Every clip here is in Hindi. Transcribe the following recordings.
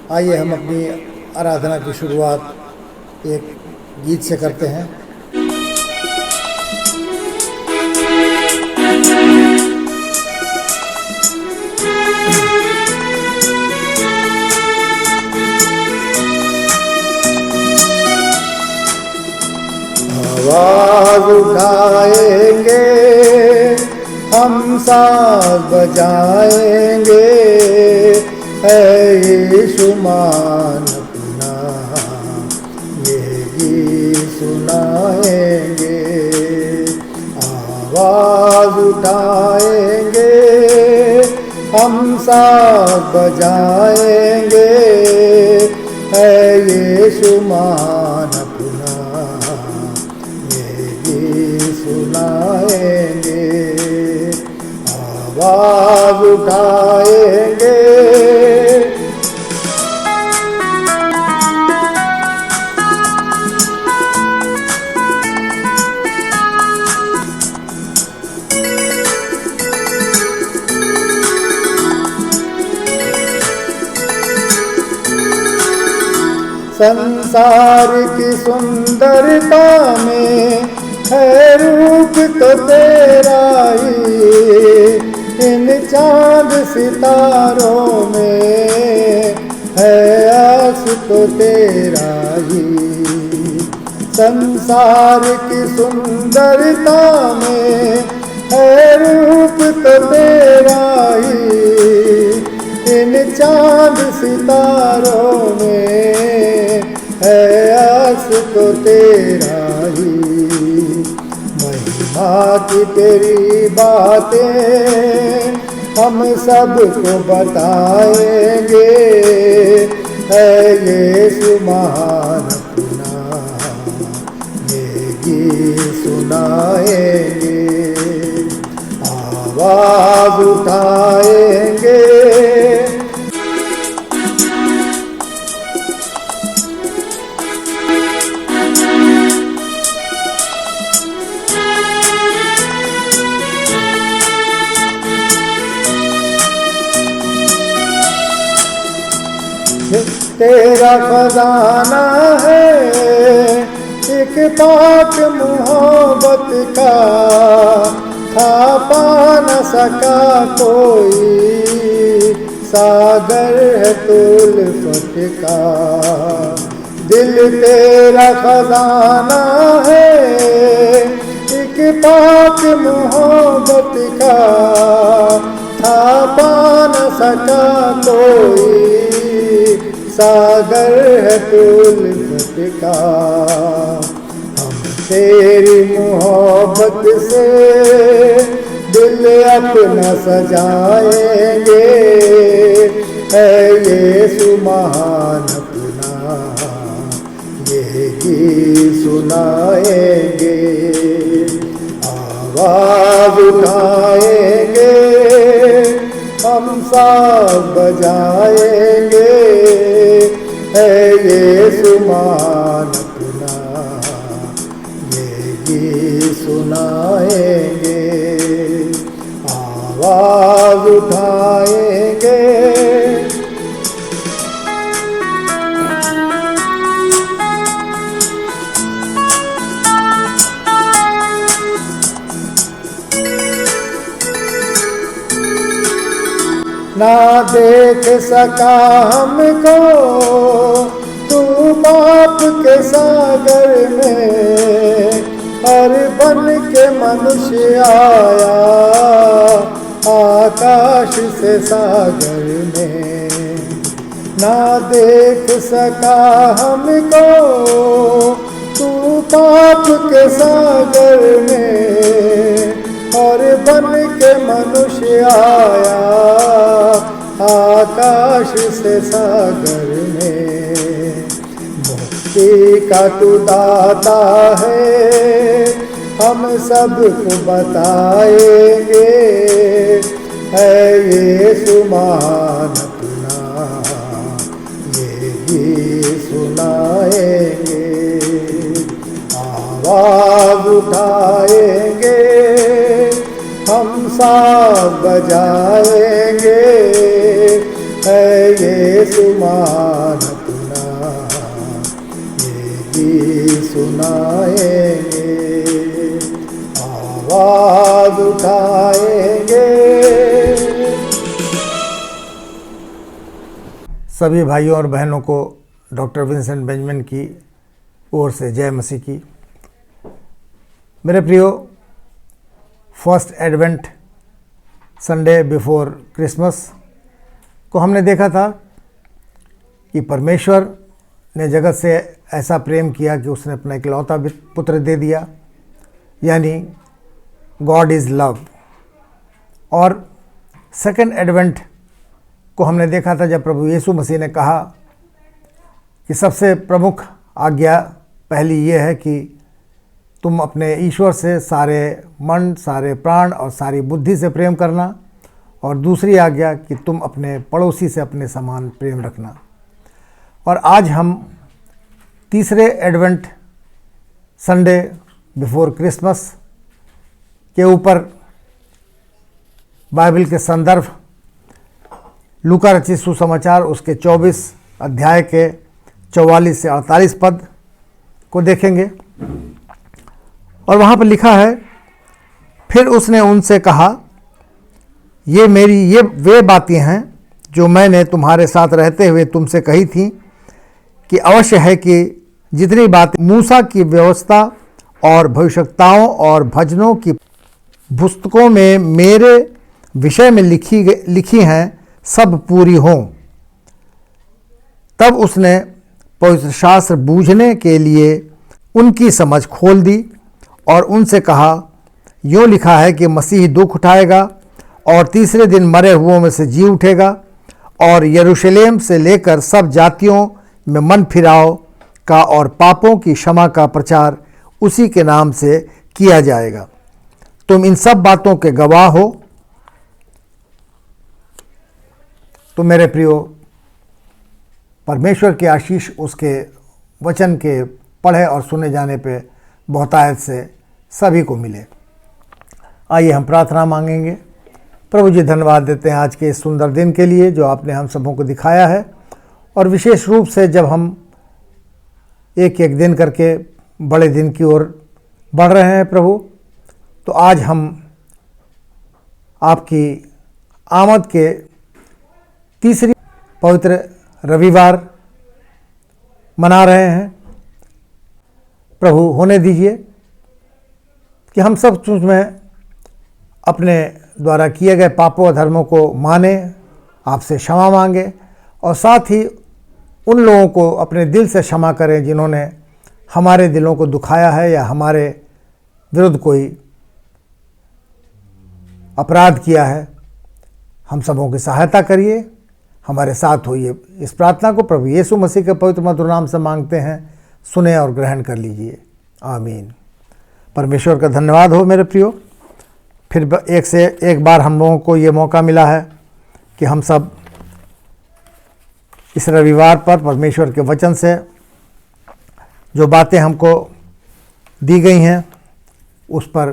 आइए हम अपनी आराधना की शुरुआत एक गीत से करते हैं। आवाज उठाएंगे, हम साज बजाएंगे, यीशु मान अपना ये गीत सुनाएंगे। आवाज उठाएंगे, हम साज बजाएंगे, यीशु मान अपना ये गीत सुनाएंगे। आवाज उठाएंगे, संसार की सुंदरता में है रूप तो तेरा ही, इन चांद सितारों में है आस तो तेरा ही। संसार की सुंदरता में है रूप तो तेरा ही, इन चांद सितारों में है आस तो तेरा ही। महिमा की तेरी बातें हम सबको बताएंगे, है यीशु महान अपना ये गीत सुनाएंगे। आवाज उठाएंगे, तेरा खजाना है एक पाक मोहब्बत का, था पा न सका कोई, सागर है तुल्फत का। दिल तेरा खजाना है एक पाक मोहब्बत का, था पा न सका कोई, सागर है तुल्फत का। हम तेरी मोहब्बत से दिल अपना सजाएंगे, है यीशु महान अपना ये गीत सुनाएंगे। आवाज उठाएंगे, हम साज बजाएंगे, है यीशु मान अपना ये गीत सुनाएंगे। आवाज उठाएंगे, ना देख सका हमको तू पाप के सागर में, और बन के मनुष्य आया आकाश से सागर में। ना देख सका हमको तू पाप के सागर में, और बन के मनुष्य आया आकाश से सागर में। मुक्ति का तू दाता है, हम सबको बताएंगे, है यीशु महान अपना ये गीत सुनाएंगे। आवाज उठाएंगे, हम साज बजाएंगे, है यीशु महान अपना, ये गीत सुनाएंगे, आवाज उठाएंगे। सभी भाइयों और बहनों को डॉक्टर विंसेंट बेंजामिन की ओर से जय मसीह की। मेरे प्रियो, first advent Sunday before Christmas को हमने देखा था कि परमेश्वर ने जगत से ऐसा प्रेम किया कि उसने अपना इकलौता पुत्र दे दिया, यानी गॉड इज़ लव। और सेकंड एडवेंट को हमने देखा था जब प्रभु यीशु मसीह ने कहा कि सबसे प्रमुख आज्ञा पहली ये है कि तुम अपने ईश्वर से सारे मन, सारे प्राण और सारी बुद्धि से प्रेम करना, और दूसरी आज्ञा कि तुम अपने पड़ोसी से अपने समान प्रेम रखना। और आज हम तीसरे एडवेंट संडे बिफोर क्रिसमस के ऊपर बाइबल के संदर्भ लूका रचित सुसमाचार उसके 24 अध्याय के 44 से 48 पद को देखेंगे। और वहाँ पर लिखा है, फिर उसने उनसे कहा, ये वे बातें हैं जो मैंने तुम्हारे साथ रहते हुए तुमसे कही थी कि अवश्य है कि जितनी बातें मूसा की व्यवस्था और भविष्यवक्ताओं और भजनों की पुस्तकों में मेरे विषय में लिखी हैं सब पूरी हों। तब उसने पवित्र शास्त्र बूझने के लिए उनकी समझ खोल दी और उनसे कहा, यूँ लिखा है कि मसीह दुख उठाएगा और तीसरे दिन मरे हुओं में से जी उठेगा, और यरूशलेम से लेकर सब जातियों में मन फिराव का और पापों की क्षमा का प्रचार उसी के नाम से किया जाएगा। तुम इन सब बातों के गवाह हो। तो मेरे प्रियो, परमेश्वर की आशीष उसके वचन के पढ़े और सुने जाने पे बहुतायत से सभी को मिले। आइए हम प्रार्थना मांगेंगे। प्रभु जी, धन्यवाद देते हैं आज के इस सुंदर दिन के लिए जो आपने हम सबों को दिखाया है, और विशेष रूप से जब हम एक एक दिन करके बड़े दिन की ओर बढ़ रहे हैं प्रभु, तो आज हम आपकी आमद के तीसरी पवित्र रविवार मना रहे हैं। प्रभु, होने दीजिए कि हम सब चीज़ में अपने द्वारा किए गए पापों और धर्मों को माने, आपसे क्षमा मांगे, और साथ ही उन लोगों को अपने दिल से क्षमा करें जिन्होंने हमारे दिलों को दुखाया है या हमारे विरुद्ध कोई अपराध किया है। हम सबों की सहायता करिए, हमारे साथ होइए। इस प्रार्थना को प्रभु यीशु मसीह के पवित्र मधुर नाम से मांगते हैं, सुने और ग्रहण कर लीजिए। आमीन। परमेश्वर का धन्यवाद हो मेरे प्रियो। फिर एक से एक बार हम लोगों को ये मौका मिला है कि हम सब इस रविवार पर परमेश्वर के वचन से जो बातें हमको दी गई हैं उस पर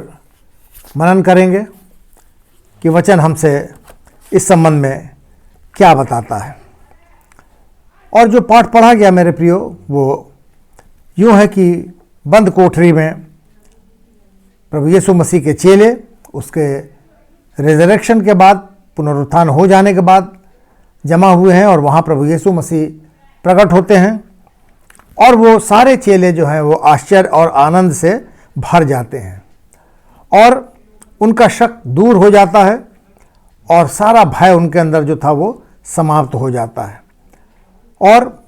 मनन करेंगे कि वचन हमसे इस संबंध में क्या बताता है। और जो पाठ पढ़ा गया मेरे प्रियो, वो यूँ है कि बंद कोठरी में प्रभु यीशु मसीह के चेले उसके रिजरेक्शन के बाद, पुनरुत्थान हो जाने के बाद जमा हुए हैं, और वहाँ प्रभु यीशु मसीह प्रकट होते हैं, और वो सारे चेले जो हैं वो आश्चर्य और आनंद से भर जाते हैं, और उनका शक दूर हो जाता है, और सारा भय उनके अंदर जो था वो समाप्त हो जाता है, और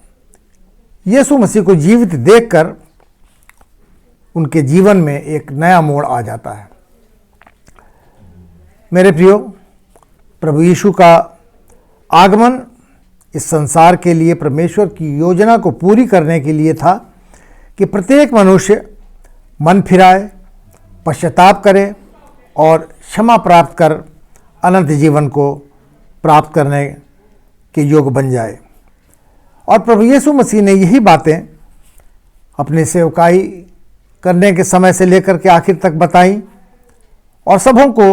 यीशु मसीह को जीवित देखकर उनके जीवन में एक नया मोड़ आ जाता है। मेरे प्रियो, प्रभु यीशु का आगमन इस संसार के लिए परमेश्वर की योजना को पूरी करने के लिए था कि प्रत्येक मनुष्य मन फिराए, पश्चाताप करे और क्षमा प्राप्त कर अनंत जीवन को प्राप्त करने के योग्य बन जाए। और प्रभु यीशु मसीह ने यही बातें अपने सेवकाई करने के समय से लेकर के आखिर तक बताई, और सबों को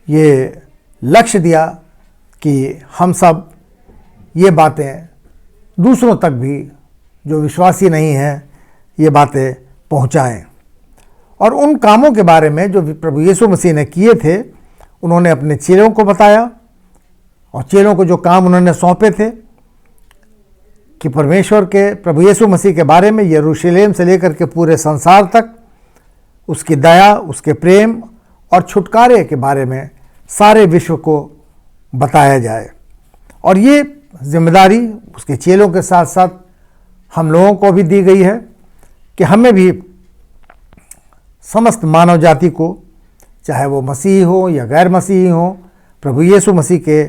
ये लक्ष्य दिया कि हम सब ये बातें दूसरों तक भी, जो विश्वासी नहीं हैं, ये बातें पहुंचाएं। और उन कामों के बारे में जो प्रभु यीशु मसीह ने किए थे, उन्होंने अपने चेलों को बताया, और चेलों को जो काम उन्होंने सौंपे थे कि परमेश्वर के, प्रभु यीशु मसीह के बारे में यरूशलेम से लेकर के पूरे संसार तक उसकी दया, उसके प्रेम और छुटकारे के बारे में सारे विश्व को बताया जाए। और ये जिम्मेदारी उसके चेलों के साथ साथ हम लोगों को भी दी गई है कि हमें भी समस्त मानव जाति को, चाहे वो मसीही हो या गैर मसीही हो, प्रभु यीशु मसीह के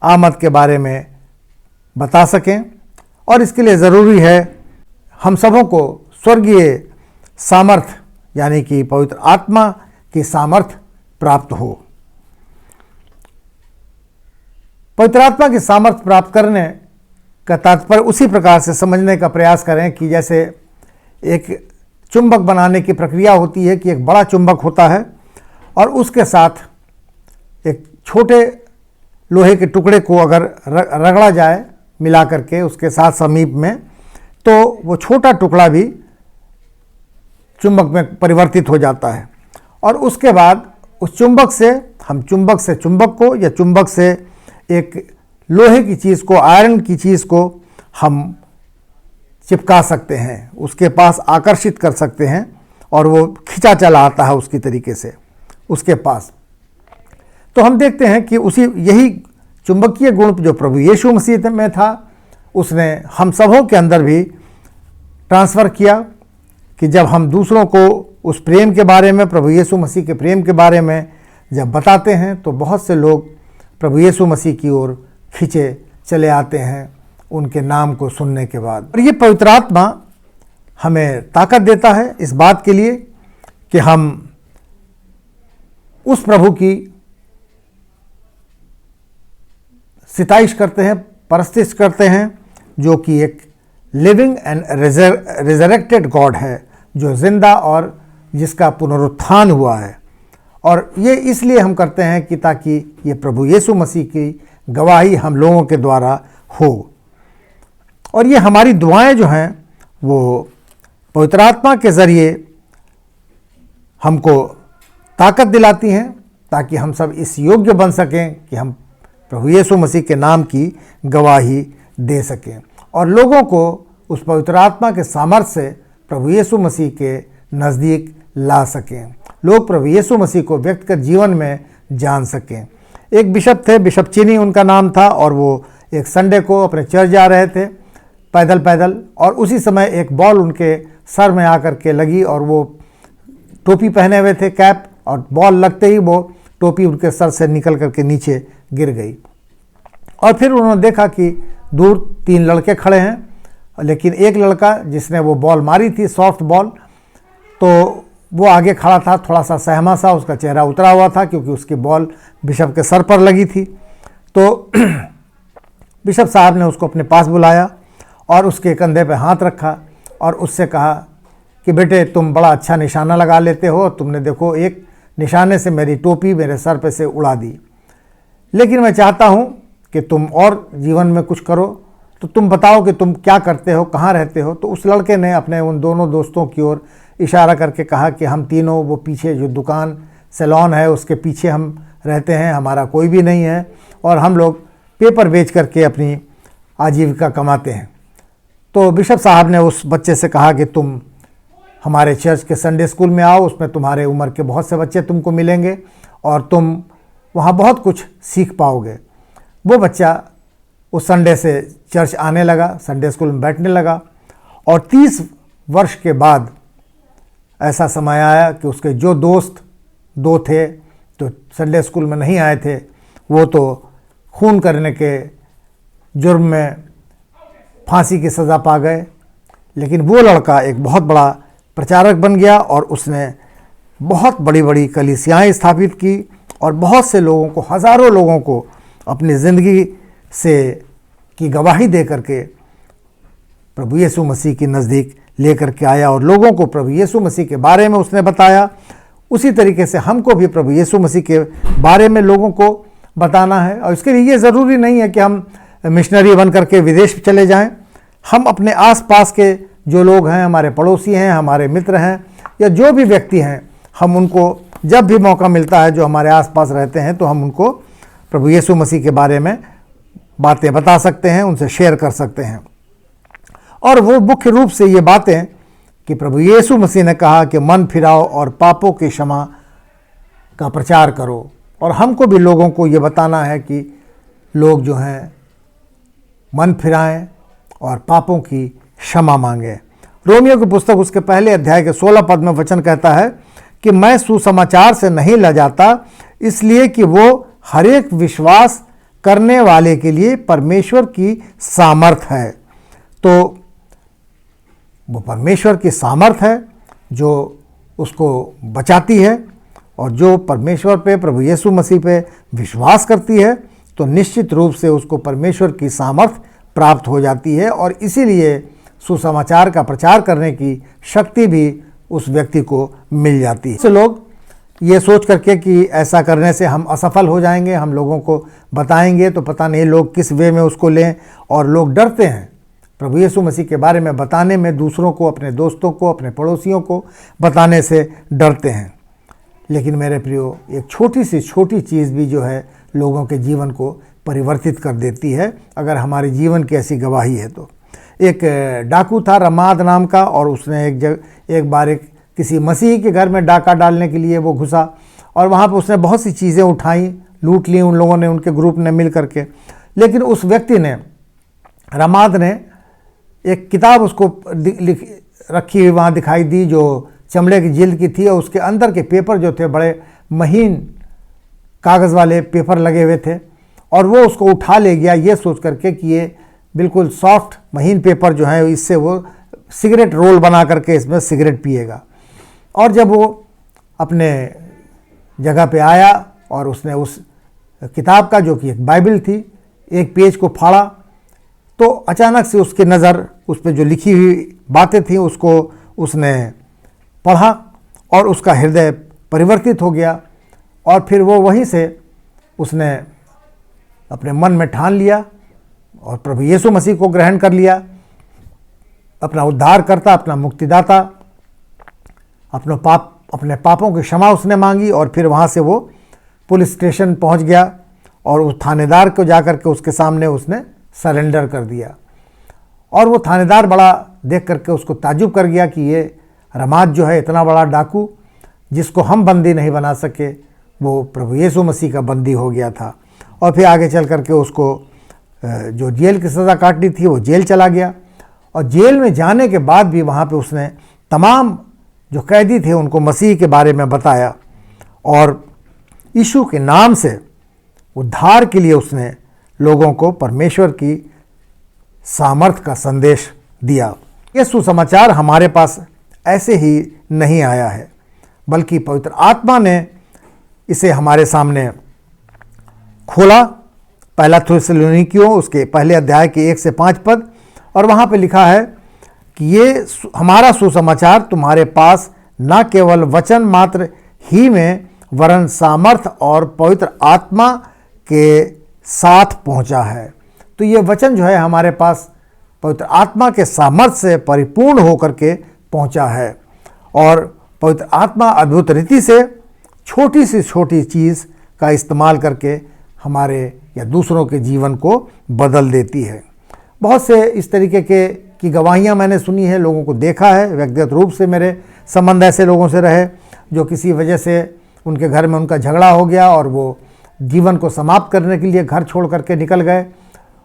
आमद के बारे में बता सकें। और इसके लिए ज़रूरी है हम सबों को स्वर्गीय सामर्थ, यानी कि पवित्र आत्मा की सामर्थ प्राप्त हो। पवित्र आत्मा की सामर्थ प्राप्त करने का तात्पर्य उसी प्रकार से समझने का प्रयास करें कि जैसे एक चुंबक बनाने की प्रक्रिया होती है कि एक बड़ा चुंबक होता है और उसके साथ एक छोटे लोहे के टुकड़े को अगर रगड़ा जाए मिला करके उसके साथ समीप में, तो वो छोटा टुकड़ा भी चुंबक में परिवर्तित हो जाता है। और उसके बाद उस चुंबक से हम चुंबक से चुंबक को, या चुंबक से एक लोहे की चीज़ को, आयरन की चीज़ को हम चिपका सकते हैं, उसके पास आकर्षित कर सकते हैं और वो खिंचा चला आता है उसकी तरीके से उसके पास। तो हम देखते हैं कि यही चुंबकीय गुण जो प्रभु यीशु मसीह में था, उसने हम सबों के अंदर भी ट्रांसफ़र किया कि जब हम दूसरों को उस प्रेम के बारे में, प्रभु यीशु मसीह के प्रेम के बारे में जब बताते हैं, तो बहुत से लोग प्रभु यीशु मसीह की ओर खींचे चले आते हैं उनके नाम को सुनने के बाद। और ये पवित्र आत्मा हमें ताकत देता है इस बात के लिए कि हम उस प्रभु की सिताइश करते हैं, परस्तिश करते हैं, जो कि एक लिविंग एंड रिजरेक्टेड गॉड है, जो जिंदा और जिसका पुनरुत्थान हुआ है। और ये इसलिए हम करते हैं कि ताकि ये प्रभु यीशु मसीह की गवाही हम लोगों के द्वारा हो। और ये हमारी दुआएं जो हैं वो पवित्र आत्मा के ज़रिए हमको ताकत दिलाती हैं, ताकि हम सब इस योग्य बन सकें कि हम प्रभु यीशु मसीह के नाम की गवाही दे सकें और लोगों को उस पवित्र आत्मा के सामर्थ्य से प्रभु यीशु मसीह के नज़दीक ला सकें, लोग प्रभु यीशु मसीह को व्यक्तिगत जीवन में जान सकें। एक बिशप थे, बिशप चीनी उनका नाम था, और वो एक संडे को अपने चर्च जा रहे थे पैदल पैदल, और उसी समय एक बॉल उनके सर में आकर के लगी, और वो टोपी पहने हुए थे, कैप, और बॉल लगते ही वो टोपी उनके सर से निकल करके नीचे गिर गई। और फिर उन्होंने देखा कि दूर 3 लड़के खड़े हैं, लेकिन एक लड़का जिसने वो बॉल मारी थी, सॉफ्ट बॉल, तो वो आगे खड़ा था, थोड़ा सा सहमा सा, उसका चेहरा उतरा हुआ था क्योंकि उसकी बॉल बिशप के सर पर लगी थी। तो बिशप साहब ने उसको अपने पास बुलाया और उसके कंधे पे हाथ रखा और उससे कहा कि बेटे, तुम बड़ा अच्छा निशाना लगा लेते हो, तुमने देखो एक निशाने से मेरी टोपी मेरे सर पे से उड़ा दी, लेकिन मैं चाहता हूँ कि तुम और जीवन में कुछ करो, तो तुम बताओ कि तुम क्या करते हो, कहाँ रहते हो। तो उस लड़के ने अपने उन दोनों दोस्तों की ओर इशारा करके कहा कि हम तीनों, वो पीछे जो दुकान सैलून है उसके पीछे हम रहते हैं, हमारा कोई भी नहीं है, और हम लोग पेपर बेच करके अपनी आजीविका कमाते हैं। तो बिशप साहब ने उस बच्चे से कहा कि तुम हमारे चर्च के संडे स्कूल में आओ, उसमें तुम्हारे उम्र के बहुत से बच्चे तुमको मिलेंगे और तुम वहाँ बहुत कुछ सीख पाओगे। वो बच्चा उस संडे से चर्च आने लगा, संडे स्कूल में बैठने लगा, और 30 वर्ष के बाद ऐसा समय आया कि उसके जो दोस्त 2 थे तो संडे स्कूल में नहीं आए थे, वो तो खून करने के जुर्म में फांसी की सज़ा पा गए, लेकिन वो लड़का एक बहुत बड़ा प्रचारक बन गया और उसने बहुत बड़ी बड़ी कलीसियाएँ स्थापित की और बहुत से लोगों को, हज़ारों लोगों को अपनी ज़िंदगी से की गवाही दे करके प्रभु यीशु मसीह के नज़दीक लेकर के आया और लोगों को प्रभु यीशु मसीह के बारे में उसने बताया। उसी तरीके से हमको भी प्रभु यीशु मसीह के बारे में लोगों को बताना है। और इसके लिए ये ज़रूरी नहीं है कि हम मिशनरी बन करके विदेश चले जाएं। हम अपने आसपास के जो लोग हैं, हमारे पड़ोसी हैं, हमारे मित्र हैं, या जो भी व्यक्ति हैं, हम उनको जब भी मौका मिलता है, जो हमारे आसपास रहते हैं, तो हम उनको प्रभु यीशु मसीह के बारे में बातें बता सकते हैं, उनसे शेयर कर सकते हैं। और वो मुख्य रूप से ये बातें कि प्रभु यीशु मसीह ने कहा कि मन फिराओ और पापों की क्षमा का प्रचार करो, और हमको भी लोगों को ये बताना है कि लोग जो हैं मन फिराएं और पापों की क्षमा मांगें। रोमियो की पुस्तक उसके पहले अध्याय के 16 पद में वचन कहता है कि मैं सुसमाचार से नहीं लजाता, इसलिए कि वो हर एक विश्वास करने वाले के लिए परमेश्वर की सामर्थ है। तो वो परमेश्वर की सामर्थ है जो उसको बचाती है, और जो परमेश्वर पे, प्रभु यीशु मसीह पे विश्वास करती है, तो निश्चित रूप से उसको परमेश्वर की सामर्थ प्राप्त हो जाती है, और इसीलिए सुसमाचार का प्रचार करने की शक्ति भी उस व्यक्ति को मिल जाती है। लोग ये सोच करके कि ऐसा करने से हम असफल हो जाएंगे, हम लोगों को बताएंगे तो पता नहीं लोग किस वे में उसको लें, और लोग डरते हैं प्रभु यीशु मसीह के बारे में बताने में, दूसरों को, अपने दोस्तों को, अपने पड़ोसियों को बताने से डरते हैं। लेकिन मेरे प्रियो, एक छोटी सी छोटी चीज़ भी जो है लोगों के जीवन को परिवर्तित कर देती है, अगर हमारे जीवन की ऐसी गवाही है तो। एक डाकू था रमाद नाम का, और उसने एक बार किसी मसीही के घर में डाका डालने के लिए वो घुसा, और वहाँ पर उसने बहुत सी चीज़ें उठाई, लूट ली उन लोगों ने, उनके ग्रुप ने मिल करके। लेकिन उस व्यक्ति ने, रमाद ने, एक किताब उसको रखी हुई वहाँ दिखाई दी जो चमड़े की जिल्द की थी, और उसके अंदर के पेपर जो थे बड़े महीन कागज़ वाले पेपर लगे हुए थे, और वो उसको उठा ले गया ये सोच करके कि ये बिल्कुल सॉफ्ट महीन पेपर जो है, इससे वो सिगरेट रोल बना करके इसमें सिगरेट पिएगा। और जब वो अपने जगह पे आया और उसने उस किताब का, जो कि एक बाइबल थी, एक पेज को फाड़ा, तो अचानक से उसकी नज़र उस पर जो लिखी हुई बातें थी उसको उसने पढ़ा, और उसका हृदय परिवर्तित हो गया। और फिर वो वहीं से उसने अपने मन में ठान लिया और प्रभु यीशु मसीह को ग्रहण कर लिया, अपना उद्धारकर्ता, अपना मुक्तिदाता। अपने पापों की क्षमा उसने मांगी, और फिर वहाँ से वो पुलिस स्टेशन पहुँच गया, और उस थानेदार को जाकर के उसके सामने उसने सरेंडर कर दिया। और वो थानेदार बड़ा देख करके उसको ताज्जुब कर गया कि ये रमाद जो है, इतना बड़ा डाकू जिसको हम बंदी नहीं बना सके, वो प्रभु यीशु मसीह का बंदी हो गया था। और फिर आगे चल करके उसको जो जेल की सज़ा काटनी थी वो जेल चला गया, और जेल में जाने के बाद भी वहाँ पे उसने तमाम जो कैदी थे उनको मसीह के बारे में बताया, और यीशु के नाम से उद्धार के लिए उसने लोगों को परमेश्वर की सामर्थ का संदेश दिया। ये सुसमाचार हमारे पास ऐसे ही नहीं आया है, बल्कि पवित्र आत्मा ने इसे हमारे सामने खोला। पहला थिस्सलुनीकियों उसके पहले अध्याय के 1 से 5 पद, और वहाँ पे लिखा है कि ये हमारा सुसमाचार तुम्हारे पास न केवल वचन मात्र ही में, वरन सामर्थ और पवित्र आत्मा के साथ पहुँचा है। तो ये वचन जो है हमारे पास पवित्र आत्मा के सामर्थ्य से परिपूर्ण होकर के पहुँचा है, और पवित्र आत्मा अद्भुत रीति से छोटी सी छोटी चीज़ का इस्तेमाल करके हमारे या दूसरों के जीवन को बदल देती है। बहुत से इस तरीके की गवाहियाँ मैंने सुनी है, लोगों को देखा है, व्यक्तिगत रूप से मेरे संबंध ऐसे लोगों से रहे जो किसी वजह से उनके घर में उनका झगड़ा हो गया और वो जीवन को समाप्त करने के लिए घर छोड़ करके निकल गए,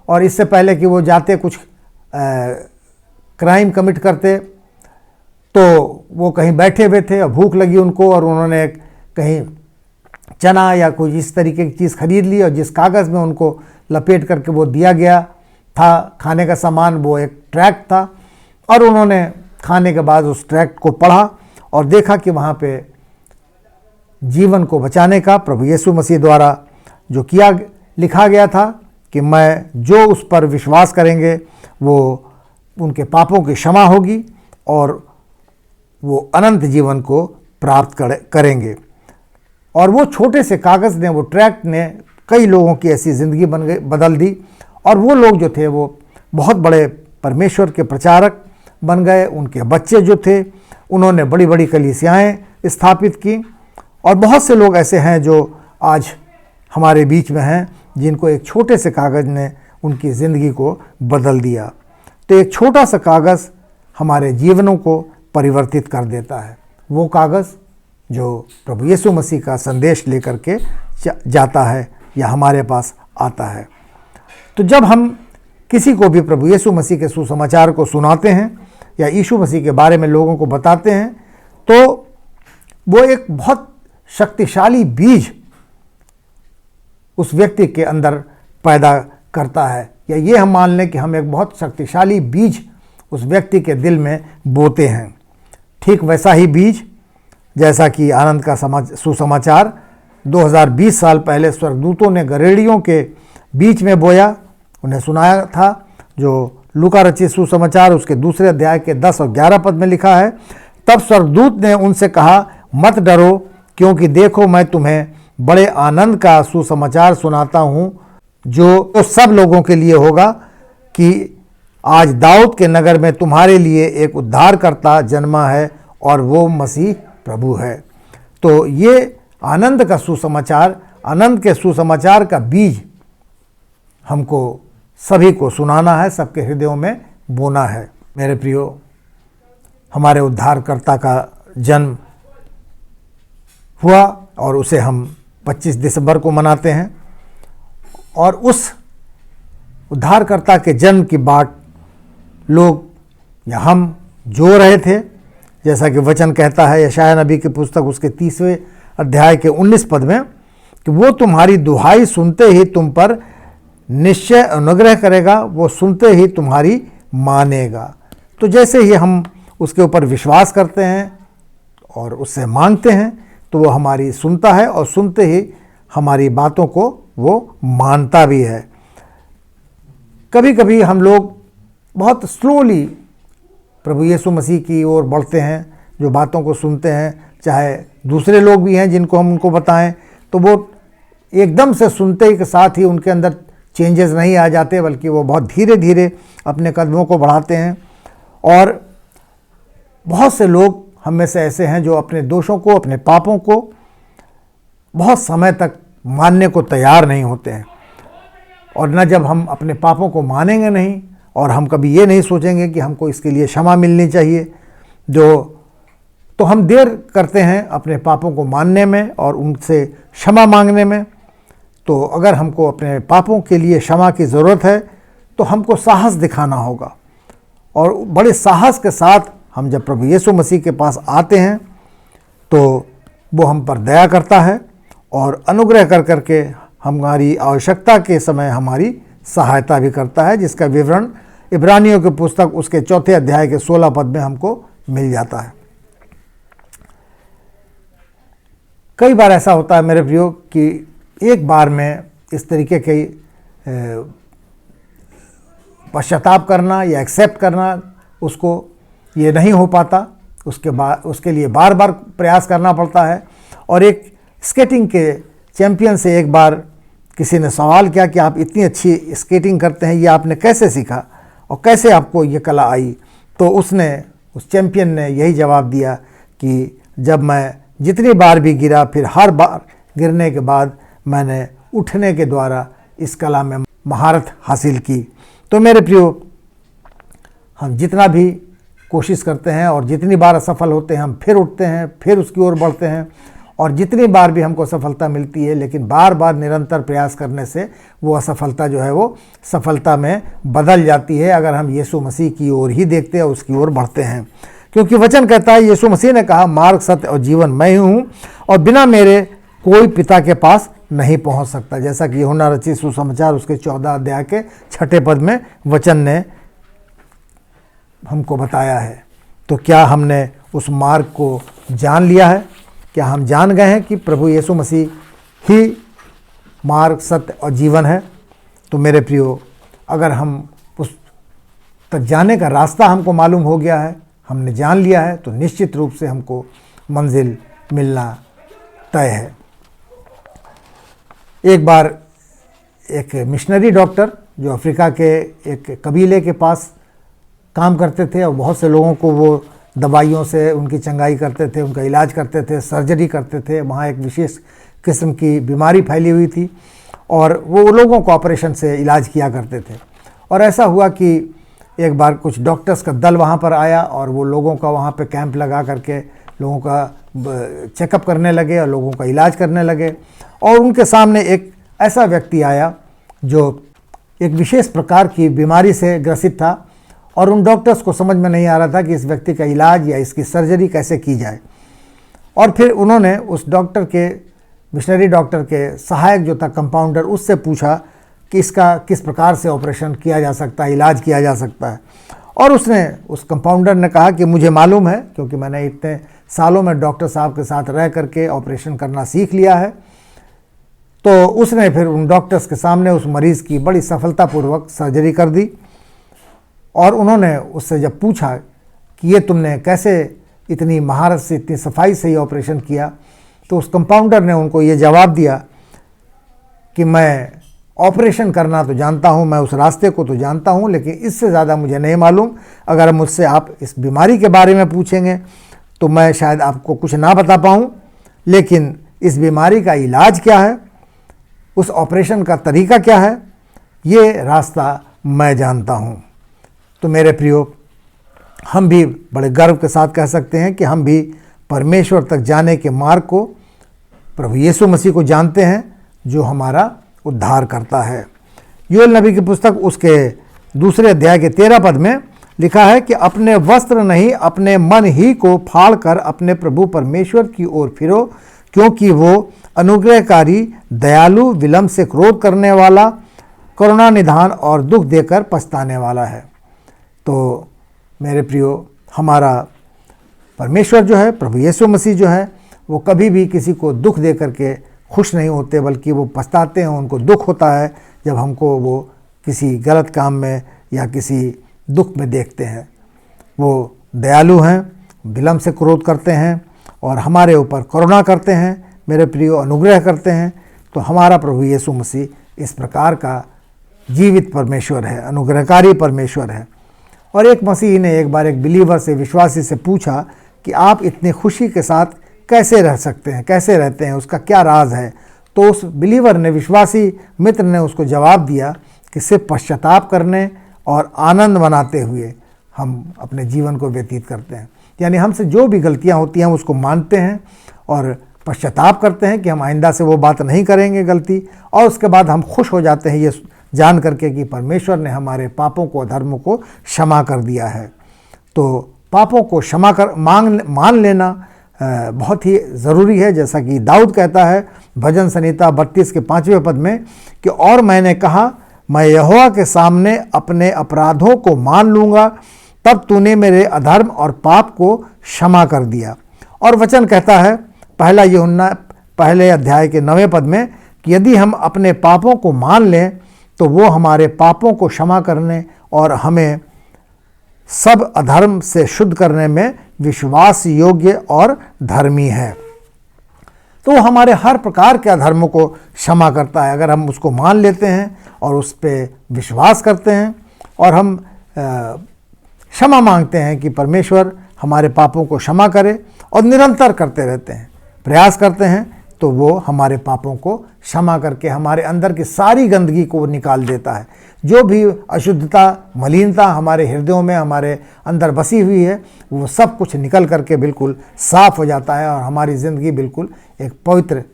और इससे पहले कि वो जाते कुछ क्राइम कमिट करते, तो वो कहीं बैठे हुए थे और भूख लगी उनको, और उन्होंने कहीं चना या कुछ इस तरीके की चीज़ खरीद ली, और जिस कागज़ में उनको लपेट करके वो दिया गया था खाने का सामान, वो एक ट्रैक्ट था, और उन्होंने खाने के बाद उस ट्रैक्ट को पढ़ा और देखा कि वहाँ पे जीवन को बचाने का प्रभु यीशु मसीह द्वारा जो लिखा गया था कि मैं जो उस पर विश्वास करेंगे वो उनके पापों की क्षमा होगी और वो अनंत जीवन को प्राप्त करेंगे। और वो छोटे से कागज़ ने, वो ट्रैक्ट ने कई लोगों की ऐसी ज़िंदगी बदल दी, और वो लोग जो थे वो बहुत बड़े परमेश्वर के प्रचारक बन गए। उनके बच्चे जो थे उन्होंने बड़ी बड़ी कलीसियाएँ स्थापित की, और बहुत से लोग ऐसे हैं जो आज हमारे बीच में हैं जिनको एक छोटे से कागज़ ने उनकी ज़िंदगी को बदल दिया। तो एक छोटा सा कागज़ हमारे जीवनों को परिवर्तित कर देता है, वो कागज़ जो प्रभु यीशु मसीह का संदेश लेकर के जाता है या हमारे पास आता है। तो जब हम किसी को भी प्रभु यीशु मसीह के सुसमाचार को सुनाते हैं या यीशु मसीह के बारे में लोगों को बताते हैं, तो वो एक बहुत शक्तिशाली बीज उस व्यक्ति के अंदर पैदा करता है, या ये हम मान लें कि हम एक बहुत शक्तिशाली बीज उस व्यक्ति के दिल में बोते हैं। ठीक वैसा ही बीज जैसा कि आनंद का सुसमाचार 2020 साल पहले स्वर्गदूतों ने गरेड़ियों के बीच में बोया, उन्हें सुनाया था, जो लूका रचित सुसमाचार उसके 2 अध्याय के 10 और 11 पद में लिखा है। तब स्वर्गदूत ने उनसे कहा, मत डरो, क्योंकि देखो मैं तुम्हें बड़े आनंद का सुसमाचार सुनाता हूँ, जो तो सब लोगों के लिए होगा कि आज दाऊद के नगर में तुम्हारे लिए एक उद्धारकर्ता जन्मा है, और वो मसीह प्रभु है। तो ये आनंद का सुसमाचार, आनंद के सुसमाचार का बीज हमको सभी को सुनाना है, सबके हृदयों में बोना है। मेरे प्रियो, हमारे उद्धारकर्ता का जन्म हुआ और उसे हम 25 दिसंबर को मनाते हैं, और उस उद्धारकर्ता के जन्म की बाट लोग या हम जो रहे थे, जैसा कि वचन कहता है यशायाह नबी की पुस्तक उसके 30वें अध्याय के 19 पद में कि वो तुम्हारी दुहाई सुनते ही तुम पर निश्चय अनुग्रह करेगा, वो सुनते ही तुम्हारी मानेगा। तो जैसे ही हम उसके ऊपर विश्वास करते हैं और उससे मांगते हैं, तो वो हमारी सुनता है, और सुनते ही हमारी बातों को वो मानता भी है। कभी कभी हम लोग बहुत स्लोली प्रभु यीशु मसीह की ओर बढ़ते हैं, जो बातों को सुनते हैं, चाहे दूसरे लोग भी हैं जिनको हम उनको बताएं, तो वो एकदम से सुनते ही के साथ ही उनके अंदर चेंजेस नहीं आ जाते, बल्कि वो बहुत धीरे धीरे अपने कदमों को बढ़ाते हैं। और बहुत से लोग हम में से ऐसे हैं जो अपने दोषों को, अपने पापों को बहुत समय तक मानने को तैयार नहीं होते हैं, और न जब हम अपने पापों को मानेंगे नहीं, और हम कभी ये नहीं सोचेंगे कि हमको इसके लिए क्षमा मिलनी चाहिए, तो हम देर करते हैं अपने पापों को मानने में और उनसे क्षमा मांगने में। तो अगर हमको अपने पापों के लिए क्षमा की ज़रूरत है, तो हमको साहस दिखाना होगा, और बड़े साहस के साथ हम जब प्रभु यीशु मसीह के पास आते हैं, तो वो हम पर दया करता है और अनुग्रह कर करके हमारी आवश्यकता के समय हमारी सहायता भी करता है, जिसका विवरण इब्रानियों की पुस्तक उसके 4 अध्याय के 16 पद में हमको मिल जाता है। कई बार ऐसा होता है मेरे प्रियो कि एक बार में इस तरीके के पश्चाताप करना या एक्सेप्ट करना उसको ये नहीं हो पाता, उसके लिए बार बार प्रयास करना पड़ता है। और एक स्केटिंग के चैंपियन से एक बार किसी ने सवाल किया कि आप इतनी अच्छी स्केटिंग करते हैं, ये आपने कैसे सीखा और कैसे आपको ये कला आई? तो उस चैंपियन ने यही जवाब दिया कि जब मैं जितनी बार भी गिरा, फिर हर बार गिरने के बाद मैंने उठने के द्वारा इस कला में महारत हासिल की। तो मेरे प्रियो, हम जितना भी कोशिश करते हैं और जितनी बार असफल होते हैं, हम फिर उठते हैं, फिर उसकी ओर बढ़ते हैं, और जितनी बार भी हमको सफलता मिलती है, लेकिन बार बार निरंतर प्रयास करने से वो असफलता जो है वो सफलता में बदल जाती है, अगर हम यीशु मसीह की ओर ही देखते हैं, उसकी ओर बढ़ते हैं। क्योंकि वचन कहता है, यीशु मसीह ने कहा, मार्ग, सत्य और जीवन मैं ही हूँ, और बिना मेरे कोई पिता के पास नहीं पहुँच सकता, जैसा कि यूहन्ना रचित सुसमाचार उसके 14 अध्याय के 6 पद में वचन ने हमको बताया है। तो क्या हमने उस मार्ग को जान लिया है? क्या हम जान गए हैं कि प्रभु यीशु मसीह ही मार्ग, सत्य और जीवन है? तो मेरे प्रियो, अगर हम उस तक जाने का रास्ता हमको मालूम हो गया है, हमने जान लिया है, तो निश्चित रूप से हमको मंजिल मिलना तय है। एक बार एक मिशनरी डॉक्टर जो अफ्रीका के एक कबीले के पास काम करते थे और बहुत से लोगों को वो दवाइयों से उनकी चंगाई करते थे, उनका इलाज करते थे, सर्जरी करते थे। वहाँ एक विशेष किस्म की बीमारी फैली हुई थी और वो लोगों को ऑपरेशन से इलाज किया करते थे। और ऐसा हुआ कि एक बार कुछ डॉक्टर्स का दल वहाँ पर आया और वो लोगों का वहाँ पे कैंप लगा करके लोगों का चेकअप करने लगे और लोगों का इलाज करने लगे। और उनके सामने एक ऐसा व्यक्ति आया जो एक विशेष प्रकार की बीमारी से ग्रसित था और उन डॉक्टर्स को समझ में नहीं आ रहा था कि इस व्यक्ति का इलाज या इसकी सर्जरी कैसे की जाए। और फिर उन्होंने उस डॉक्टर के, मिशनरी डॉक्टर के सहायक जो था कंपाउंडर, उससे पूछा कि इसका किस प्रकार से ऑपरेशन किया जा सकता है, इलाज किया जा सकता है। और उस कंपाउंडर ने कहा कि मुझे मालूम है, क्योंकि मैंने इतने सालों में डॉक्टर साहब के साथ रह करके ऑपरेशन करना सीख लिया है। तो उसने फिर उन डॉक्टर्स के सामने उस मरीज़ की बड़ी सफलतापूर्वक सर्जरी कर दी। और उन्होंने उससे जब पूछा कि ये तुमने कैसे इतनी महारत से, इतनी सफाई से ये ऑपरेशन किया, तो उस कंपाउंडर ने उनको ये जवाब दिया कि मैं ऑपरेशन करना तो जानता हूँ, मैं उस रास्ते को तो जानता हूँ, लेकिन इससे ज़्यादा मुझे नहीं मालूम। अगर मुझसे आप इस बीमारी के बारे में पूछेंगे तो मैं शायद आपको कुछ ना बता पाऊँ, लेकिन इस बीमारी का इलाज क्या है, उस ऑपरेशन का तरीका क्या है, ये रास्ता मैं जानता हूँ। तो मेरे प्रियो, हम भी बड़े गर्व के साथ कह सकते हैं कि हम भी परमेश्वर तक जाने के मार्ग को, प्रभु यीशु मसीह को जानते हैं, जो हमारा उद्धार करता है। योएल नबी की पुस्तक उसके 2 अध्याय के 13 पद में लिखा है कि अपने वस्त्र नहीं, अपने मन ही को फाड़ कर अपने प्रभु परमेश्वर की ओर फिरो, क्योंकि वो अनुग्रहकारी, दयालु, विलंब से क्रोध करने वाला, करुणा निधान और दुख देकर पछताने वाला है। तो मेरे प्रियो, हमारा परमेश्वर जो है, प्रभु यीशु मसीह जो है, वो कभी भी किसी को दुख दे करके खुश नहीं होते, बल्कि वो पछताते हैं, उनको दुख होता है जब हमको वो किसी गलत काम में या किसी दुख में देखते हैं। वो दयालु हैं, विलंब से क्रोध करते हैं और हमारे ऊपर करुणा करते हैं, मेरे प्रियो, अनुग्रह करते हैं। तो हमारा प्रभु यीशु मसीह इस प्रकार का जीवित परमेश्वर है, अनुग्रहकारी परमेश्वर है। और एक मसीही ने एक बार एक बिलीवर से, विश्वासी से पूछा कि आप इतनी खुशी के साथ कैसे रह सकते हैं, कैसे रहते हैं, उसका क्या राज है। तो उस बिलीवर ने, विश्वासी मित्र ने उसको जवाब दिया कि सिर्फ पश्चाताप करने और आनंद मनाते हुए हम अपने जीवन को व्यतीत करते हैं। यानी हमसे जो भी गलतियां होती हैं हम उसको मानते हैं और पश्चाताप करते हैं कि हम आइंदा से वो बात नहीं करेंगे गलती, और उसके बाद हम खुश हो जाते हैं ये जान करके कि परमेश्वर ने हमारे पापों को, अधर्मों को क्षमा कर दिया है। तो पापों को क्षमा कर मान लेना बहुत ही ज़रूरी है। जैसा कि दाऊद कहता है भजन संहिता 32 के 5वें पद में कि और मैंने कहा, मैं यहोवा के सामने अपने अपराधों को मान लूँगा, तब तूने मेरे अधर्म और पाप को क्षमा कर दिया। और वचन कहता है 1 यूहन्ना 1 अध्याय के 9वें पद में कि यदि हम अपने पापों को मान लें तो वो हमारे पापों को क्षमा करने और हमें सब अधर्म से शुद्ध करने में विश्वास योग्य और धर्मी है। तो वो हमारे हर प्रकार के अधर्मों को क्षमा करता है अगर हम उसको मान लेते हैं और उस पर विश्वास करते हैं और हम क्षमा मांगते हैं कि परमेश्वर हमारे पापों को क्षमा करे और निरंतर करते रहते हैं, प्रयास करते हैं, तो वो हमारे पापों को क्षमा करके हमारे अंदर की सारी गंदगी को निकाल देता है। जो भी अशुद्धता, मलिनता हमारे हृदयों में, हमारे अंदर बसी हुई है, वो सब कुछ निकल करके बिल्कुल साफ हो जाता है और हमारी ज़िंदगी बिल्कुल एक पवित्र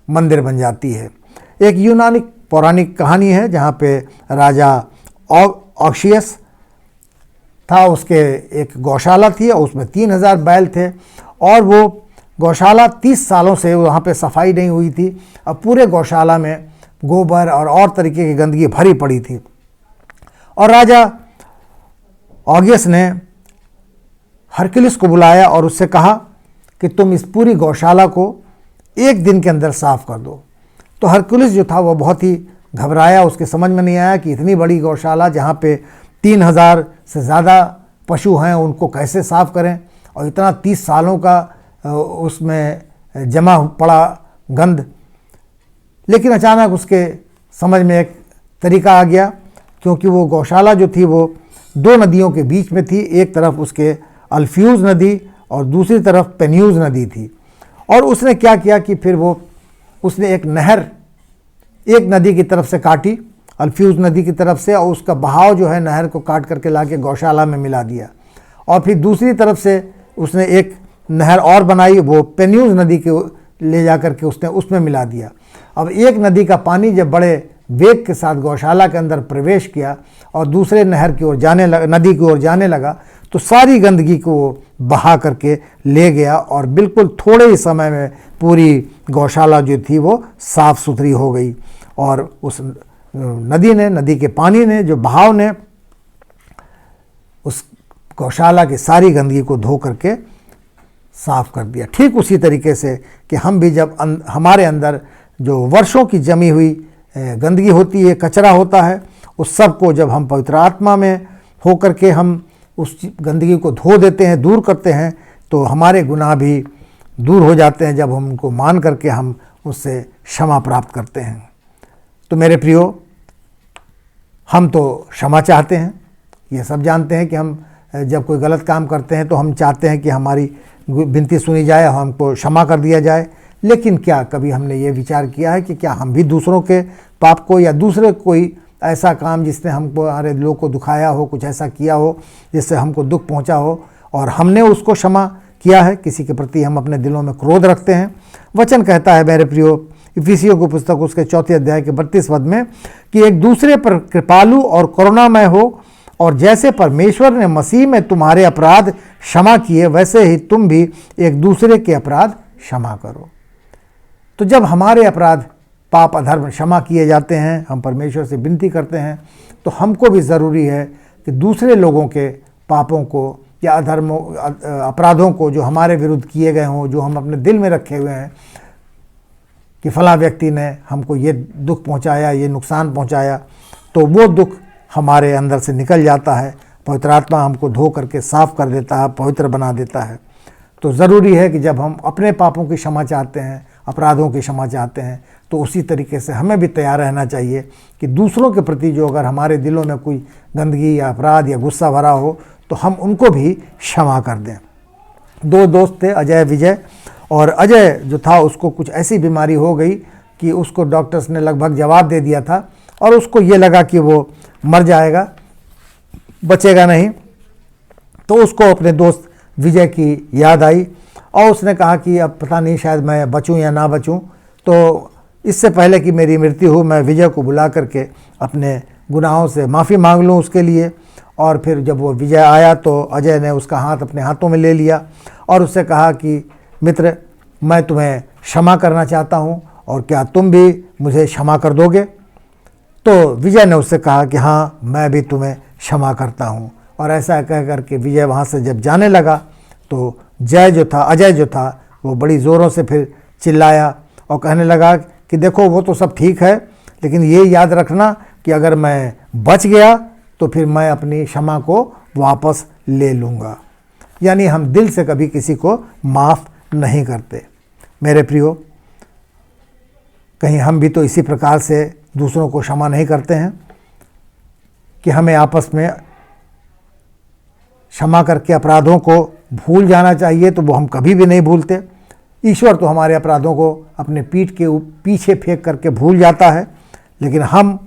मंदिर बन जाती है। एक यूनानी पौराणिक कहानी है जहाँ पे राजा ऑक्शियस था, उसके एक गौशाला थी और उसमें 3000 बैल थे और वो गौशाला 30 सालों से वहाँ पे सफाई नहीं हुई थी। अब पूरे गौशाला में गोबर और तरीके की गंदगी भरी पड़ी थी और राजा ऑगियस ने हरकुलिस को बुलाया और उससे कहा कि तुम इस पूरी गौशाला को 1 दिन के अंदर साफ कर दो। तो हरकुलिस जो था वो बहुत ही घबराया, उसके समझ में नहीं आया कि इतनी बड़ी गौशाला जहाँ पे 3000 से ज़्यादा पशु हैं उनको कैसे साफ़ करें और इतना 30 सालों का उसमें जमा पड़ा गंद। लेकिन अचानक उसके समझ में एक तरीका आ गया क्योंकि वो गौशाला जो थी वो दो नदियों के बीच में थी। एक तरफ उसके अल्फ्यूज़ नदी और दूसरी तरफ पेन्यूज़ नदी थी। और उसने क्या किया कि फिर उसने एक नहर एक नदी की तरफ से काटी, अल्फ्यूज़ नदी की तरफ से, और उसका बहाव जो है नहर को काट करके लाके गौशाला में मिला दिया। और फिर दूसरी तरफ से उसने एक नहर और बनाई, वो पेन्यूज़ नदी के ले जा करके उसने उसमें मिला दिया। अब एक नदी का पानी जब बड़े वेग के साथ गौशाला के अंदर प्रवेश किया और दूसरे नहर की ओर जाने लगा, नदी की ओर जाने लगा, तो सारी गंदगी को बहा करके ले गया और बिल्कुल थोड़े ही समय में पूरी गौशाला जो थी वो साफ़ सुथरी हो गई। और उस नदी के पानी ने, जो बहाव ने उस गौशाला की सारी गंदगी को धो करके साफ कर दिया। ठीक उसी तरीके से कि हम भी जब हमारे अंदर जो वर्षों की जमी हुई गंदगी होती है, कचरा होता है, उस सब को जब हम पवित्र आत्मा में हो करके हम उस गंदगी को धो देते हैं, दूर करते हैं, तो हमारे गुनाह भी दूर हो जाते हैं जब हम उनको मान करके हम उससे क्षमा प्राप्त करते हैं। तो मेरे प्रियो, हम तो क्षमा चाहते हैं, ये सब जानते हैं कि हम जब कोई गलत काम करते हैं तो हम चाहते हैं कि हमारी विनती सुनी जाए, हमको क्षमा कर दिया जाए। लेकिन क्या कभी हमने ये विचार किया है कि क्या हम भी दूसरों के पाप को या दूसरे कोई ऐसा काम जिसने हमको हमारे लोग को दुखाया हो, कुछ ऐसा किया हो जिससे हमको दुख पहुंचा हो, और हमने उसको क्षमा किया है? किसी के प्रति हम अपने दिलों में क्रोध रखते हैं। वचन कहता है मेरे प्रियो, इफिसियों की पुस्तक उसके 4 अध्याय के 32 पद में, कि एक दूसरे पर कृपालु और करुणामय हो, और जैसे परमेश्वर ने मसीह में तुम्हारे अपराध क्षमा किए, वैसे ही तुम भी एक दूसरे के अपराध क्षमा करो। तो जब हमारे अपराध, पाप, अधर्म क्षमा किए जाते हैं, हम परमेश्वर से विनती करते हैं, तो हमको भी ज़रूरी है कि दूसरे लोगों के पापों को या अधर्मों, अपराधों को जो हमारे विरुद्ध किए गए हों, जो हम अपने दिल में रखे हुए हैं कि फला व्यक्ति ने हमको ये दुख पहुंचाया, ये नुकसान पहुंचाया, तो वो दुख हमारे अंदर से निकल जाता है। पवित्र आत्मा हमको धो करके साफ़ कर देता है, पवित्र बना देता है। तो ज़रूरी है कि जब हम अपने पापों की क्षमा चाहते हैं, अपराधों की क्षमा चाहते हैं, तो उसी तरीके से हमें भी तैयार रहना चाहिए कि दूसरों के प्रति जो अगर हमारे दिलों में कोई गंदगी या अपराध या गुस्सा भरा हो, तो हम उनको भी क्षमा कर दें। 2 दोस्त थे, अजय, विजय। और अजय जो था, उसको कुछ ऐसी बीमारी हो गई कि उसको डॉक्टर्स ने लगभग जवाब दे दिया था, और उसको ये लगा कि वो मर जाएगा, बचेगा नहीं। तो उसको अपने दोस्त विजय की याद आई, और उसने कहा कि अब पता नहीं शायद मैं बचूं या ना बचूं, तो इससे पहले कि मेरी मृत्यु हो, मैं विजय को बुला करके अपने गुनाहों से माफ़ी मांग लूं उसके लिए। और फिर जब वो विजय आया तो अजय ने उसका हाथ अपने हाथों में ले लिया और उससे कहा कि मित्र, मैं तुम्हें क्षमा करना चाहता हूं, और क्या तुम भी मुझे क्षमा कर दोगे? तो विजय ने उससे कहा कि हाँ, मैं भी तुम्हें क्षमा करता हूं। और ऐसा कह करके विजय वहाँ से जब जाने लगा, तो अजय जो था वो बड़ी ज़ोरों से फिर चिल्लाया और कहने लगा कि देखो, वो तो सब ठीक है, लेकिन ये याद रखना कि अगर मैं बच गया तो फिर मैं अपनी क्षमा को वापस ले लूँगा। यानी हम दिल से कभी किसी को माफ़ नहीं करते। मेरे प्रियो, कहीं हम भी तो इसी प्रकार से दूसरों को क्षमा नहीं करते हैं कि हमें आपस में क्षमा करके अपराधों को भूल जाना चाहिए, तो वो हम कभी भी नहीं भूलते। ईश्वर तो हमारे अपराधों को अपने पीठ के पीछे फेंक करके भूल जाता है, लेकिन हम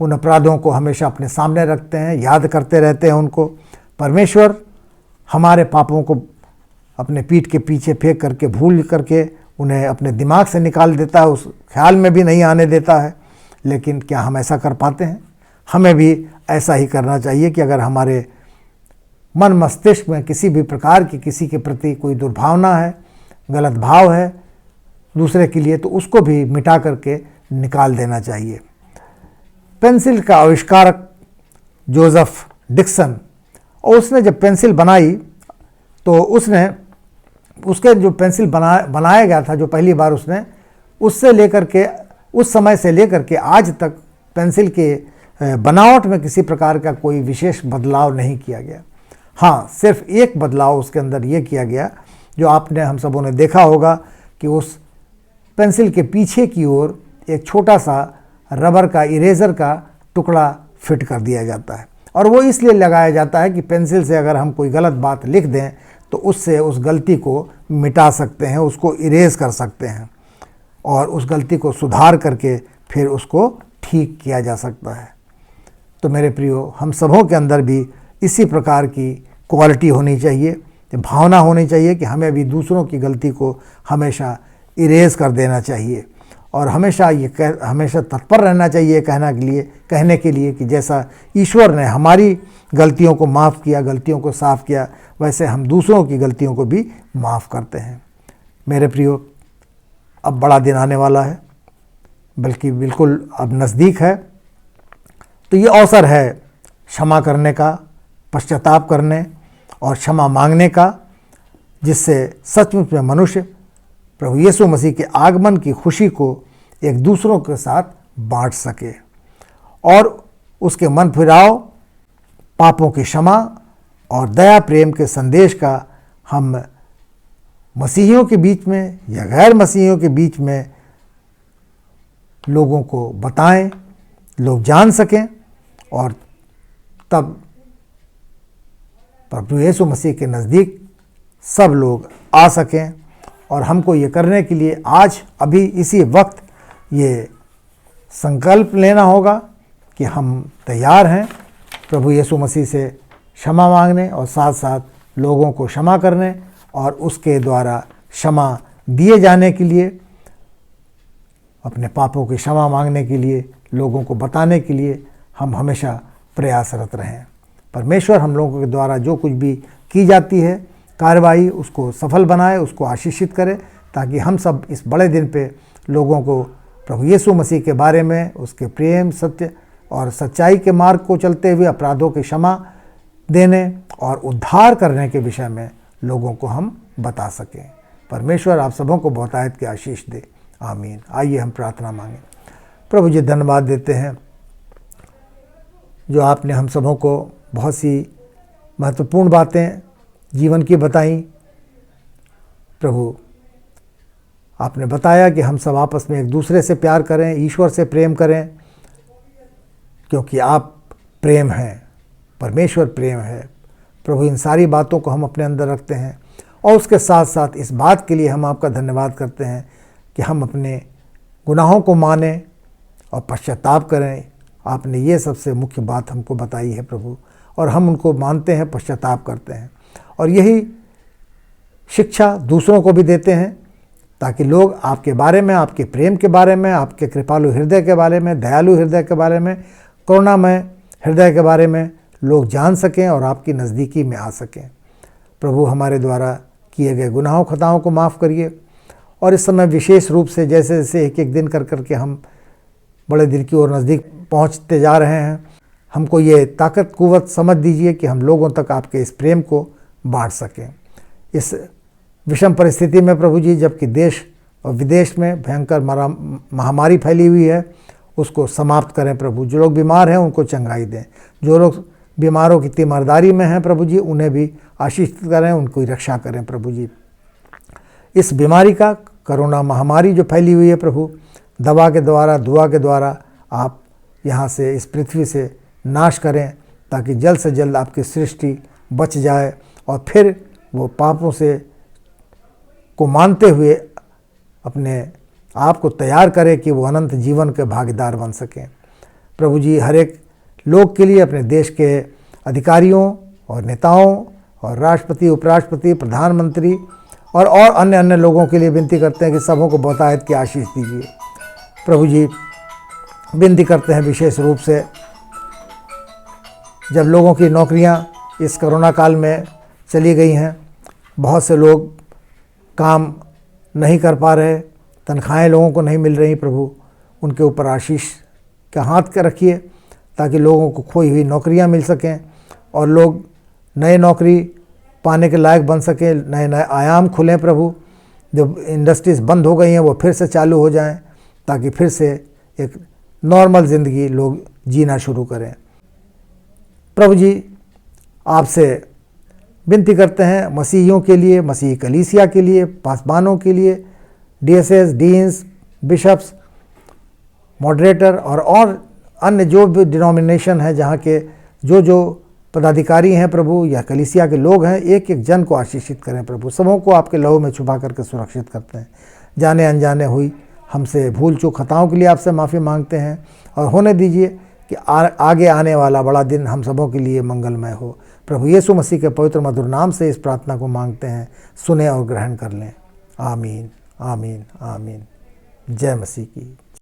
उन अपराधों को हमेशा अपने सामने रखते हैं, याद करते रहते हैं उनको। परमेश्वर हमारे पापों को अपने पीठ के पीछे फेंक करके, भूल करके उन्हें अपने दिमाग से निकाल देता है, उस ख्याल में भी नहीं आने देता है। लेकिन क्या हम ऐसा कर पाते हैं? हमें भी ऐसा ही करना चाहिए कि अगर हमारे मन मस्तिष्क में किसी भी प्रकार की किसी के प्रति कोई दुर्भावना है, गलत भाव है दूसरे के लिए, तो उसको भी मिटा करके निकाल देना चाहिए। पेंसिल का आविष्कारक जोसेफ डिक्सन, और उसने जब पेंसिल बनाई तो उसके जो पेंसिल बनाया गया था जो पहली बार उसने, उससे लेकर के उस समय से लेकर के आज तक पेंसिल के बनावट में किसी प्रकार का कोई विशेष बदलाव नहीं किया गया। हाँ, सिर्फ एक बदलाव उसके अंदर ये किया गया, जो आपने हम सबों ने देखा होगा कि उस पेंसिल के पीछे की ओर एक छोटा सा रबर का इरेज़र का टुकड़ा फिट कर दिया जाता है, और वो इसलिए लगाया जाता है कि पेंसिल से अगर हम कोई गलत बात लिख दें तो उससे उस गलती को मिटा सकते हैं, उसको इरेज कर सकते हैं और उस गलती को सुधार करके फिर उसको ठीक किया जा सकता है। तो मेरे प्रियो, हम सबों के अंदर भी इसी प्रकार की क्वालिटी होनी चाहिए, भावना होनी चाहिए कि हमें भी दूसरों की गलती को हमेशा इरेज कर देना चाहिए और हमेशा तत्पर रहना चाहिए कहने के लिए कि जैसा ईश्वर ने हमारी गलतियों को माफ़ किया, गलतियों को साफ़ किया, वैसे हम दूसरों की गलतियों को भी माफ़ करते हैं। मेरे प्रियो, अब बड़ा दिन आने वाला है, बल्कि बिल्कुल अब नज़दीक है। तो ये अवसर है क्षमा करने का, पश्चाताप करने और क्षमा मांगने का, जिससे सचमुच में मनुष्य प्रभु यीशु मसीह के आगमन की खुशी को एक दूसरों के साथ बांट सके और उसके मन फिराव, पापों की क्षमा और दया प्रेम के संदेश का हम मसीहियों के बीच में या गैर मसीहियों के बीच में लोगों को बताएं, लोग जान सकें और तब प्रभु यीशु मसीह के नज़दीक सब लोग आ सकें। और हमको ये करने के लिए आज अभी इसी वक्त ये संकल्प लेना होगा कि हम तैयार हैं प्रभु यीशु मसीह से क्षमा मांगने और साथ साथ लोगों को क्षमा करने और उसके द्वारा क्षमा दिए जाने के लिए, अपने पापों की क्षमा मांगने के लिए, लोगों को बताने के लिए हम हमेशा प्रयासरत रहें। परमेश्वर हम लोगों के द्वारा जो कुछ भी की जाती है कार्रवाई, उसको सफल बनाए, उसको आशीषित करे, ताकि हम सब इस बड़े दिन पे लोगों को प्रभु यीशु मसीह के बारे में, उसके प्रेम, सत्य और सच्चाई के मार्ग को चलते हुए अपराधों की क्षमा देने और उद्धार करने के विषय में लोगों को हम बता सकें। परमेश्वर आप सबों को बहुतायत की आशीष दे। आमीन। आइए हम प्रार्थना मांगें। प्रभु जी, धन्यवाद देते हैं जो आपने हम सबों को बहुत सी महत्वपूर्ण बातें जीवन की बताई। प्रभु, आपने बताया कि हम सब आपस में एक दूसरे से प्यार करें, ईश्वर से प्रेम करें, क्योंकि आप प्रेम हैं, परमेश्वर प्रेम है। प्रभु, इन सारी बातों को हम अपने अंदर रखते हैं और उसके साथ साथ इस बात के लिए हम आपका धन्यवाद करते हैं कि हम अपने गुनाहों को मानें और पश्चाताप करें। आपने ये सबसे मुख्य बात हमको बताई है प्रभु, और हम उनको मानते हैं, पश्चाताप करते हैं और यही शिक्षा दूसरों को भी देते हैं, ताकि लोग आपके बारे में, आपके प्रेम के बारे में, आपके कृपालु हृदय के बारे में, दयालु हृदय के बारे में, करुणामय हृदय के बारे में लोग जान सकें और आपकी नज़दीकी में आ सकें। प्रभु, हमारे द्वारा किए गए गुनाहों खताओं को माफ़ करिए और इस समय विशेष रूप से जैसे जैसे एक एक दिन कर करके हम बड़े दिन की ओर नज़दीक पहुंचते जा रहे हैं, हमको ये ताकत कुव्वत समझ दीजिए कि हम लोगों तक आपके इस प्रेम को बांट सकें। इस विषम परिस्थिति में प्रभु जी, जबकि देश और विदेश में भयंकर महामारी फैली हुई है, उसको समाप्त करें प्रभु। जो लोग बीमार हैं उनको चंगाई दें, जो लोग बीमारों की तीमारदारी में हैं प्रभु जी, उन्हें भी आशीषित करें, उनको रक्षा करें प्रभु जी। इस बीमारी का, कोरोना महामारी जो फैली हुई है प्रभु, दवा के द्वारा, दुआ के द्वारा आप यहाँ से, इस पृथ्वी से नाश करें, ताकि जल्द से जल्द आपकी सृष्टि बच जाए और फिर वो पापों से को मानते हुए अपने आप को तैयार करे कि वो अनंत जीवन के भागीदार बन सकें। प्रभु जी, हर एक लोग के लिए, अपने देश के अधिकारियों और नेताओं और राष्ट्रपति, उपराष्ट्रपति, प्रधानमंत्री और अन्य लोगों के लिए विनती करते हैं कि सबों को बहुतायत की आशीष दीजिए। प्रभु जी, विनती करते हैं विशेष रूप से जब लोगों की नौकरियां इस कोरोना काल में चली गई हैं, बहुत से लोग काम नहीं कर पा रहे, तनख्वाहें लोगों को नहीं मिल रही प्रभु, उनके ऊपर आशीष का हाथ के रखिए, ताकि लोगों को खोई हुई नौकरियां मिल सकें और लोग नए नौकरी पाने के लायक बन सकें, नए नए आयाम खुलें प्रभु। जो इंडस्ट्रीज़ बंद हो गई हैं वो फिर से चालू हो जाएं, ताकि फिर से एक नॉर्मल ज़िंदगी लोग जीना शुरू करें। प्रभु जी, आपसे विनती करते हैं मसीहियों के लिए, मसीही कलीसिया के लिए, पासबानों के लिए, डीएसएस, डीन्स, बिशप्स मॉडरेटर और अन्य जो भी डिनोमिनेशन है, जहाँ के जो पदाधिकारी हैं प्रभु, या कलीसिया के लोग हैं, एक एक जन को आशीषित करें प्रभु। सबों को आपके लहू में छुपा करके सुरक्षित करते हैं। जाने अनजाने हुई हमसे भूल चूक खताओं के लिए आपसे माफ़ी मांगते हैं, और होने दीजिए कि आगे आने वाला बड़ा दिन हम सबों के लिए मंगलमय हो। प्रभु यीशु मसीह के पवित्र मधुर नाम से इस प्रार्थना को मांगते हैं, सुने और ग्रहण कर लें। आमीन, आमीन, आमीन। जय मसीह की।